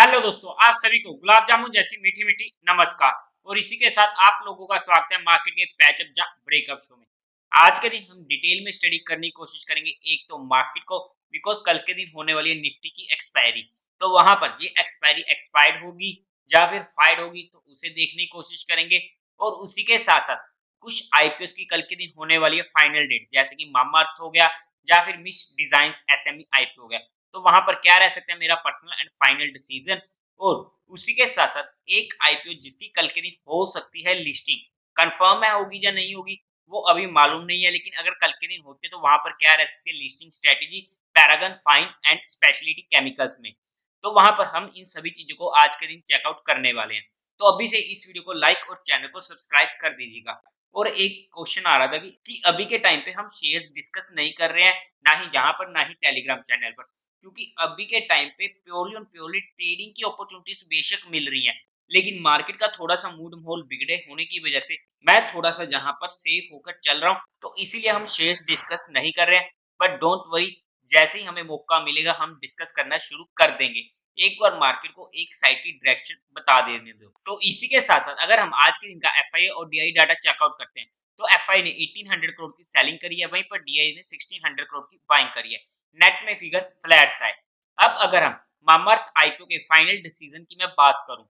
Hello दोस्तों, आप सभी को गुलाब जामुन जैसी मीठी मीठी नमस्कार। और इसी के साथ आप लोगों का स्वागत है मार्केट के पैचअप या ब्रेकअप शो में। आज के दिन हम डिटेल में स्टडी करने की कोशिश करेंगे एक तो मार्केट को, बिकॉज कल के दिन होने वाली है निफ्टी की एक्सपायरी। तो वहां पर ये एक्सपायरी एक्सपायर्ड होगी या फिर फाइड होगी, तो उसे देखने की कोशिश करेंगे। और उसी के साथ साथ कुछ आईपीओ की कल के दिन होने वाली है फाइनल डेट, जैसे कि मामा अर्थ हो गया या फिर मिस डिजाइन एसएमई आईपीओ हो गया। तो वहां पर क्या रह सकता है मेरा पर्सनल एंड फाइनल डिसीजन। और उसी के साथ साथ एक आईपीओ जिसकी कल के दिन हो सकती है लिस्टिंग, कंफर्म है होगी या नहीं होगी वो अभी मालूम नहीं है, लेकिन अगर कल के दिन होते तो वहां पर क्या रह सकती है listing strategy paragon fine and speciality chemicals में। तो वहां पर हम इन सभी चीजों को आज के दिन चेकआउट करने वाले हैं। तो अभी से इस वीडियो को लाइक और चैनल को सब्सक्राइब कर दीजिएगा। और एक क्वेश्चन आ रहा था कि अभी के टाइम पे हम शेयर्स डिस्कस नहीं कर रहे हैं, ना ही जहां पर ना ही टेलीग्राम चैनल पर, क्योंकि अभी के टाइम पे प्योरली और प्योरली ट्रेडिंग की अपॉर्चुनिटीज बेशक मिल रही हैं, लेकिन मार्केट का थोड़ा सा मूड माहौल बिगड़े होने की वजह से मैं थोड़ा सा जहां पर सेफ होकर चल रहा हूं, तो इसीलिए हम शेयर्स डिस्कस नहीं कर रहे हैं। बट डोंट वरी, जैसे ही हमें मौका मिलेगा हम डिस्कस करना शुरू कर देंगे। एक बार मार्केट को एक साइड की डायरेक्शन बता देने दो। तो इसी के साथ साथ अगर हम आज के दिन का एफआईए और डीआई डाटा चेकआउट करते हैं, तो एफआई ने 1800 करोड़ की सेलिंग करी है, वहीं पर डीआई ने 1600 करोड़ की बाइंग करी है। नेट में फिगर फ्लैट सा है। अब अगर हम मामर्थ आईपीओ के फाइनल डिसीजन की मैं बात करूं,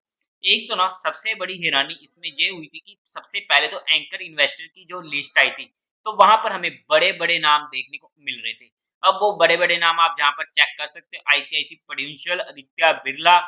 एक तो ना सबसे बड़ी हैरानी इसमें ये हुई थी कि सबसे पहले तो एंकर इन्वेस्टर की जो लिस्ट आई थी, तो वहां पर हमें बड़े बड़े नाम देखने को मिल रहे थे। अब वो बड़े बड़े नाम आप जहां पर चेक कर सकते हो, आईसीआईसी प्रूडेंशियल, आदित्य बिरला,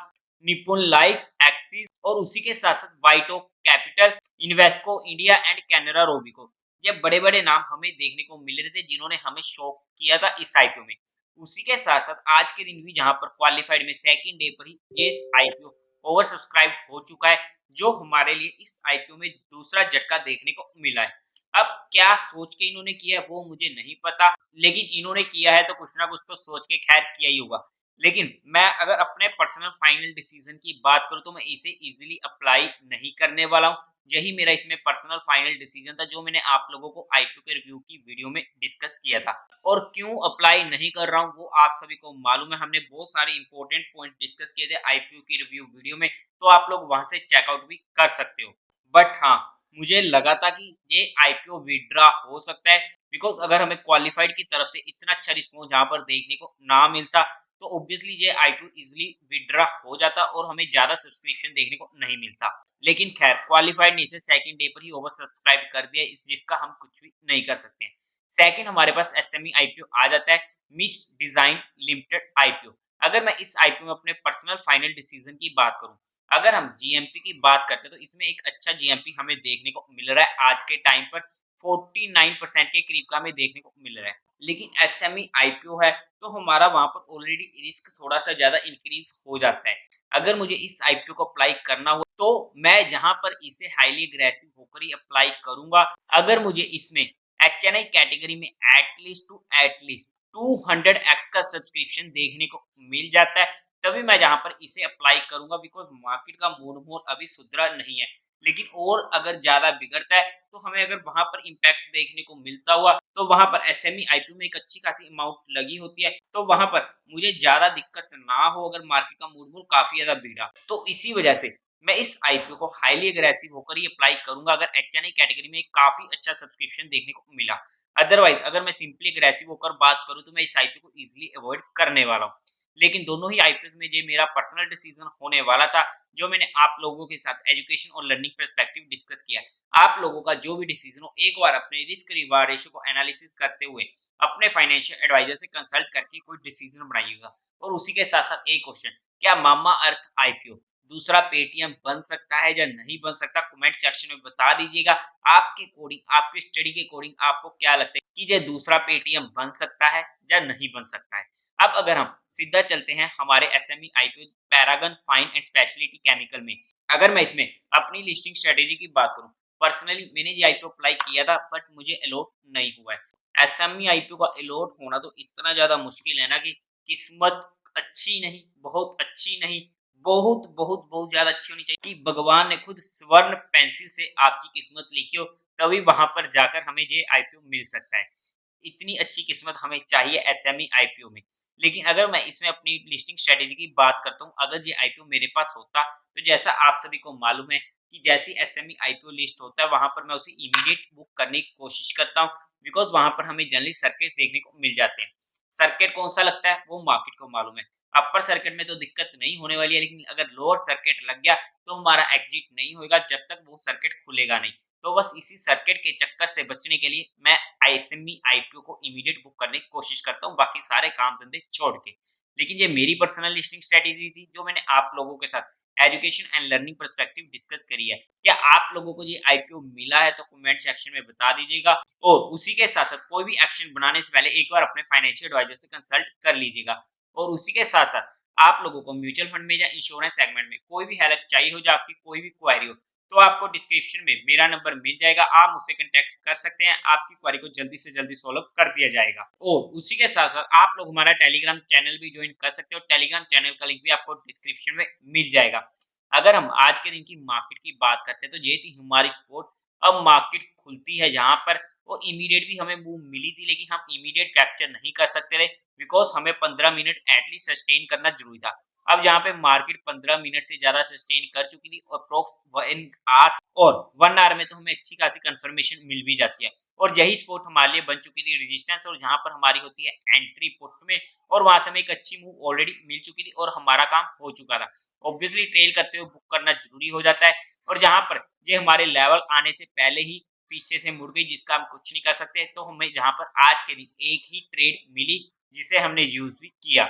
निपुण लाइफ, एक्सिस और उसी के साथ साथ WhiteOak Capital, Invesco India and Canara Robeco. ये बड़े बड़े नाम हमें देखने को मिल रहे थे जिन्होंने हमें शॉक किया था इस आईपीओ में। उसी के साथ साथ आज के दिन भी जहां पर क्वालिफाइड में सेकंड डे पर ही ये आईपीओ ओवर सब्सक्राइब हो चुका है, जो हमारे लिए इस आईपीओ में दूसरा झटका देखने को मिला है। अब क्या सोच के इन्होंने किया है वो मुझे नहीं पता, लेकिन इन्होंने किया है तो कुछ ना कुछ तो सोच के खैर किया ही होगा। लेकिन मैं अगर अपने पर्सनल फाइनल डिसीजन की बात करूं तो मैं इसे इजीली अप्लाई नहीं करने वाला हूं। यही मेरा इसमें पर्सनल फाइनल डिसीजन था जो मैंने आप लोगों को आईपीओ के रिव्यू की वीडियो में डिस्कस किया था। और क्यों अप्लाई नहीं कर रहा हूं वो आप सभी को मालूम है, हमने बहुत सारे इंपॉर्टेंट पॉइंट डिस्कस किए थे आईपीओ की रिव्यू वीडियो में, तो आप लोग वहां से चेकआउट भी कर सकते हो। बट हाँ, मुझे लगा था कि ये आईपीओ विड्रा हो सकता है, बिकॉज अगर हमें क्वालिफाइड की तरफ से इतना अच्छा रिस्पॉन्स यहाँ पर देखने को ना मिलता, तो ऑब्वियसली ये आईपीओ इजिली विड्रा हो जाता और हमें ज्यादा सब्सक्रिप्शन देखने को नहीं मिलता। लेकिन खैर क्वालिफाइड ने इसे सेकंड डे पर ही ओवर सब्सक्राइब कर दिया, इस जिसका हम कुछ भी नहीं कर सकते हैं। सेकंड हमारे पास एसएमई आईपीओ आ जाता है, मिस डिजाइन लिमिटेड आईपीओ। अगर मैं इस आईपीओ में अपने पर्सनल फाइनल डिसीजन की बात करूं, अगर हम जीएमपी की बात करते हैं तो इसमें एक अच्छा जीएमपी हमें देखने को मिल रहा है आज के टाइम पर, 49% के करीब का हमें देखने को मिल रहा है। लेकिन एसएमई आईपीओ है तो हमारा वहां पर ऑलरेडी रिस्क थोड़ा सा ज्यादा इंक्रीज हो जाता है। अगर मुझे इस आईपीओ को अप्लाई करना हो तो मैं जहां पर इसे हाईली एग्रेसिव होकर ही अप्लाई करूंगा। अगर मुझे इसमें एचएनआई कैटेगरी में एटलीस्ट 200x का सब्सक्रिप्शन देखने को मिल जाता है, तभी मैं जहां पर इसे अप्लाई करूंगा, बिकॉज मार्केट का मूड मोड अभी सुधरा नहीं है। लेकिन और अगर ज्यादा बिगड़ता है तो हमें अगर वहां पर इंपैक्ट देखने को मिलता हुआ, तो वहां पर एसएमई आईपीओ में एक अच्छी खासी अमाउंट लगी होती है, तो वहां पर मुझे ज्यादा दिक्कत ना हो अगर मार्केट का मूड मोड काफी ज्यादा बिगड़ा। तो इसी वजह से मैं इस आईपीओ को हाईली एग्रेसिव होकर ही अप्लाई करूंगा अगर एचएनआई कैटेगरी में एक काफी अच्छा सब्सक्रिप्शन देखने को मिला। अदरवाइज अगर मैं सिंपली एग्रेसिव होकर बात करूं तो मैं इस आईपीओ को इजिली अवॉइड करने वाला हूं। लेकिन दोनों ही आईपीओ में ये मेरा पर्सनल डिसीजन होने वाला था, जो मैंने आप लोगों के साथ एजुकेशन और लर्निंग पर्सपेक्टिव डिस्कस किया। आप लोगों का जो भी डिसीजन हो एक बार अपने रिस्क रिवार्ड रेशियो को एनालिसिस करते हुए अपने फाइनेंशियल एडवाइजर से कंसल्ट करके कोई डिसीजन बनाइएगा। और उसी के साथ साथ एक क्वेश्चन, क्या मामा अर्थ आईपीओ दूसरा पेटीएम बन सकता है या नहीं बन सकता, कमेंट सेक्शन में बता दीजिएगा। आपके कोडिंग, आपके स्टडी के कोडिंग आपको क्या लगता है कि ये दूसरा पेटीएम बन सकता है या नहीं बन सकता है। अब अगर हम सीधा चलते हैं हमारे SME IPO paragon fine and speciality chemical में, अगर मैं इसमें अपनी लिस्टिंग स्ट्रेटेजी की बात करूं, पर्सनली मैंने ये आईपीओ अप्लाई किया था बट मुझे अलॉट नहीं हुआ है। एसएमई आईपीओ का अलॉट होना तो इतना ज्यादा मुश्किल है ना कि किस्मत अच्छी नहीं, बहुत अच्छी नहीं, बहुत बहुत बहुत ज्यादा अच्छी होनी चाहिए कि भगवान ने खुद स्वर्ण पेंसिल से आपकी किस्मत लिखी हो, तभी वहां पर जाकर हमें ये आईपीओ मिल सकता है। इतनी अच्छी किस्मत हमें चाहिए एसएमई आईपीओ में। लेकिन अगर मैं इसमें अपनी लिस्टिंग स्ट्रेटेजी की बात करता हूँ, अगर ये आईपीओ मेरे पास होता तो जैसा आप सभी को मालूम है कि जैसी एसएमई आईपीओ लिस्ट होता है वहां पर मैं उसे इमीडिएट बुक करने की कोशिश करता हूँ, बिकॉज वहां पर हमें जनरली सर्किट्स देखने को मिल जाते हैं। सर्किट कौन सा लगता है वो मार्केट को मालूम है। अपर सर्किट में तो दिक्कत नहीं होने वाली है, लेकिन अगर लोअर सर्किट लग गया तो हमारा एग्जिट नहीं होगा जब तक वो सर्किट खुलेगा नहीं। तो बस इसी सर्किट के चक्कर से बचने के लिए मैं एसएमई आईपीओ को इमीडिएट बुक करने की कोशिश करता हूँ, बाकी सारे काम धंधे छोड़ के। लेकिन ये मेरी पर्सनल लिस्टिंग स्ट्रेटेजी थी जो मैंने आप लोगों के साथ education and learning perspective discuss करी है। क्या आप लोगों को ये आईपीओ मिला है तो कमेंट सेक्शन में बता दीजिएगा, और उसी के साथ साथ कोई भी एक्शन बनाने से पहले एक बार अपने फाइनेंशियल एडवाइजर से कंसल्ट कर लीजिएगा। और उसी के साथ साथ आप लोगों को म्यूचुअल फंड में या इंश्योरेंस सेगमेंट में कोई भी हेल्प चाहिए हो, या आपकी कोई भी क्वेरी हो, तो आपको डिस्क्रिप्शन में मेरा नंबर मिल जाएगा, आप मुझसे कांटेक्ट कर सकते हैं। आपकी क्वेरी को जल्दी से जल्दी सॉल्व कर दिया जाएगा। और उसी के साथ साथ आप लोग हमारा टेलीग्राम चैनल भी ज्वाइन कर सकते हो, टेलीग्राम चैनल का लिंक भी आपको डिस्क्रिप्शन में मिल जाएगा। अगर हम आज के दिन की मार्केट की बात करते हैं तो ये थी हमारी सपोर्ट। अब मार्केट खुलती है जहां पर वो इमीडिएट भी हमें मूव मिली थी, लेकिन हम इमीडिएट कैप्चर नहीं कर सकते थे, बिकॉज हमें 15 मिनट एटलीस्ट सस्टेन करना जरूरी था। अब जहाँ पे मार्केट 15 मिनट से ज्यादा सस्टेन कर चुकी थी, अप्रोक्स 1 आवर और 1 आवर में तो हमें अच्छी खासी कंफर्मेशन मिल भी जाती है, और यही सपोर्ट हमारे लिए बन चुकी थी रेजिस्टेंस, और जहां पर हमारी होती है एंट्री पुट में, और वहां से हमें एक अच्छी मूव ऑलरेडी मिल चुकी थी और हमारा काम हो चुका था। ऑब्वियसली ट्रेल करते हुए बुक करना जरूरी हो जाता है, और जहां पर ये हमारे लेवल आने से पहले ही पीछे से मुड़ गई जिसका हम कुछ नहीं कर सकते, तो हमें जहां पर आज के दिन एक ही ट्रेड मिली जिसे हमने यूज भी किया।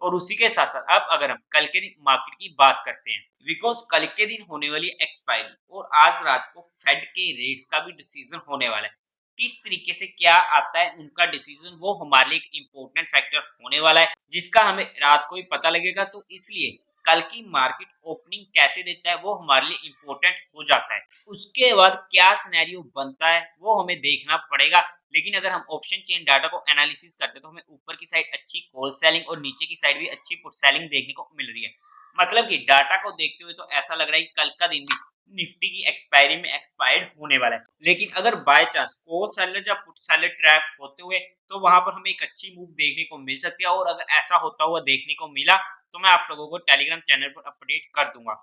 और उसी के साथ साथ अब अगर हम कल के दिन मार्केट की बात करते हैं, बिकॉज कल के दिन होने वाली एक्सपायरी और आज रात को फेड के रेट्स का भी डिसीजन होने वाला है। किस तरीके से क्या आता है उनका डिसीजन, वो हमारे लिए एक इम्पोर्टेंट फैक्टर होने वाला है जिसका हमें रात को ही पता लगेगा। तो इसलिए कल की मार्केट ओपनिंग कैसे देता है वो हमारे लिए इम्पोर्टेंट हो जाता है। उसके बाद क्या सिनेरियो बनता है वो हमें देखना पड़ेगा। लेकिन अगर हम ऑप्शन चेन डाटा को एनालिसिस करते हैं तो हमें ऊपर की साइड अच्छी कॉल सेलिंग और नीचे की साइड भी अच्छी पुट सेलिंग देखने को मिल रही है। मतलब कि डाटा को देखते हुए तो ऐसा लग रहा है कि कल का दिन भी निफ्टी की एक्सपायरी में एक्सपायर्ड होने वाला है। लेकिन अगर बाय चांस कॉल सेलर या पुट सेलर ट्रैप होते हुए तो वहां पर हमें एक अच्छी मूव देखने को मिल सकती है, और अगर ऐसा होता हुआ देखने को मिला तो मैं आप लोगों को टेलीग्राम चैनल पर अपडेट कर दूंगा।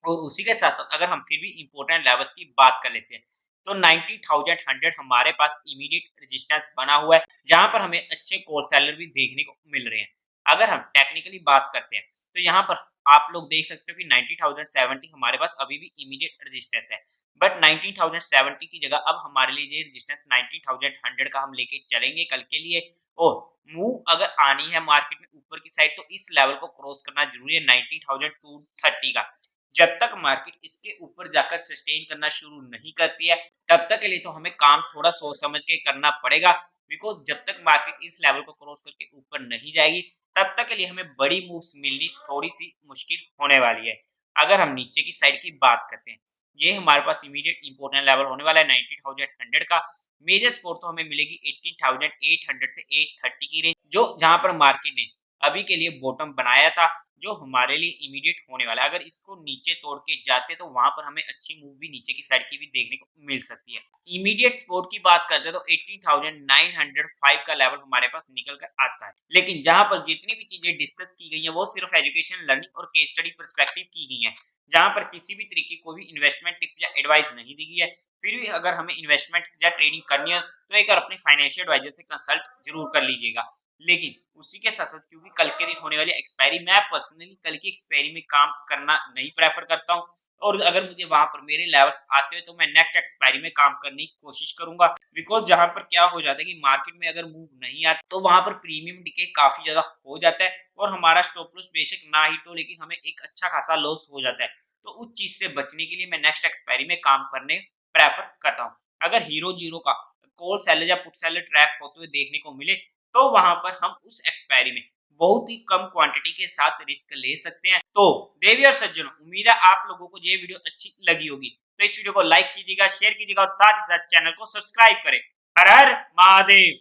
और उसी के साथ साथ अगर हम फिर भी इंपॉर्टेंट लेवल्स की बात कर लेते हैं तो 90,100 हमारे पास इमीडिएट रेजिस्टेंस बना हुआ है, जहां पर हमें अच्छे कॉल सेलर भी देखने को मिल रहे हैं। अगर हम टेक्निकली बात करते हैं तो यहाँ पर आप लोग देख सकते हो कि 90,070 हमारे पास अभी भी इमीडिएट रेजिस्टेंस है, बट 19,070 की जगह अब हमारे लिए ये रेजिस्टेंस 90,100 का हम लेके चलेंगे कल के लिए। और मूव अगर आनी है मार्केट में ऊपर की साइड तो इस लेवल को क्रॉस करना जरूरी है 19,230 का। जब तक मार्केट इसके ऊपर जाकर सस्टेन करना शुरू नहीं करती है तब तक के लिए तो हमें काम थोड़ा सोच समझ के करना पड़ेगा, बिकॉज जब तक मार्केट इस लेवल को क्रॉस करके ऊपर नहीं जाएगी तब तक के लिए हमें बड़ी मूव्स मिलनी थोड़ी सी मुश्किल होने वाली है। अगर हम नीचे की साइड की बात करते हैं, ये हमारे पास इमीडिएट इंपोर्टेंट लेवल होने वाला है 90,100 का। मेजर सपोर्ट तो हमें मिलेगी 18,800 से 830 की रेंज, जो जहां पर मार्केट ने अभी के लिए बॉटम बनाया था, जो हमारे लिए इमीडिएट होने वाला है। अगर इसको नीचे तोड़ के जाते तो वहां पर हमें अच्छी मूव भी नीचे की साइड की भी देखने को मिल सकती है। इमीडिएट सपोर्ट की बात करते हैं तो 18,905 का लेवल हमारे पास निकल कर आता है। लेकिन जहां पर जितनी भी चीजें डिस्कस की गई है वो सिर्फ एजुकेशन लर्निंग और केस स्टडी पर्सपेक्टिव की गई है, जहां पर किसी भी तरीके कोई भी इन्वेस्टमेंट टिप या एडवाइस नहीं दी गई है। फिर भी अगर हमें इन्वेस्टमेंट या ट्रेडिंग करनी है तो एक बार अपने फाइनेंशियल एडवाइजर से कंसल्ट जरूर कर लीजिएगा। लेकिन उसी के साथ साथ क्योंकि कल के दिन होने वाली एक्सपायरी, मैं पर्सनली कल की एक्सपायरी में काम करना नहीं प्रेफर करता हूँ, और अगर मुझे वहां पर मेरे लेवल्स आते हैं तो मैं नेक्स्ट एक्सपायरी में काम करने की कोशिश करूंगा। बिकॉज जहां पर क्या हो जाता है कि मार्केट में अगर मूव नहीं आती तो वहां पर प्रीमियम डिके काफी ज्यादा हो जाता है, और हमारा स्टॉप लॉस बेशक ना हिट हो लेकिन हमें एक अच्छा खासा लॉस हो जाता है। तो उस चीज से बचने के लिए मैं नेक्स्ट एक्सपायरी में काम करने प्रेफर करता हूँ। अगर हीरो जीरो का कॉल सेलर या पुट सेलर ट्रैप होते हुए देखने को मिले तो वहां पर हम उस एक्सपायरी में बहुत ही कम क्वांटिटी के साथ रिस्क ले सकते हैं। तो देवी और सज्जनों, उम्मीद है आप लोगों को ये वीडियो अच्छी लगी होगी, तो इस वीडियो को लाइक कीजिएगा, शेयर कीजिएगा और साथ ही साथ चैनल को सब्सक्राइब करें। हर हर महादेव।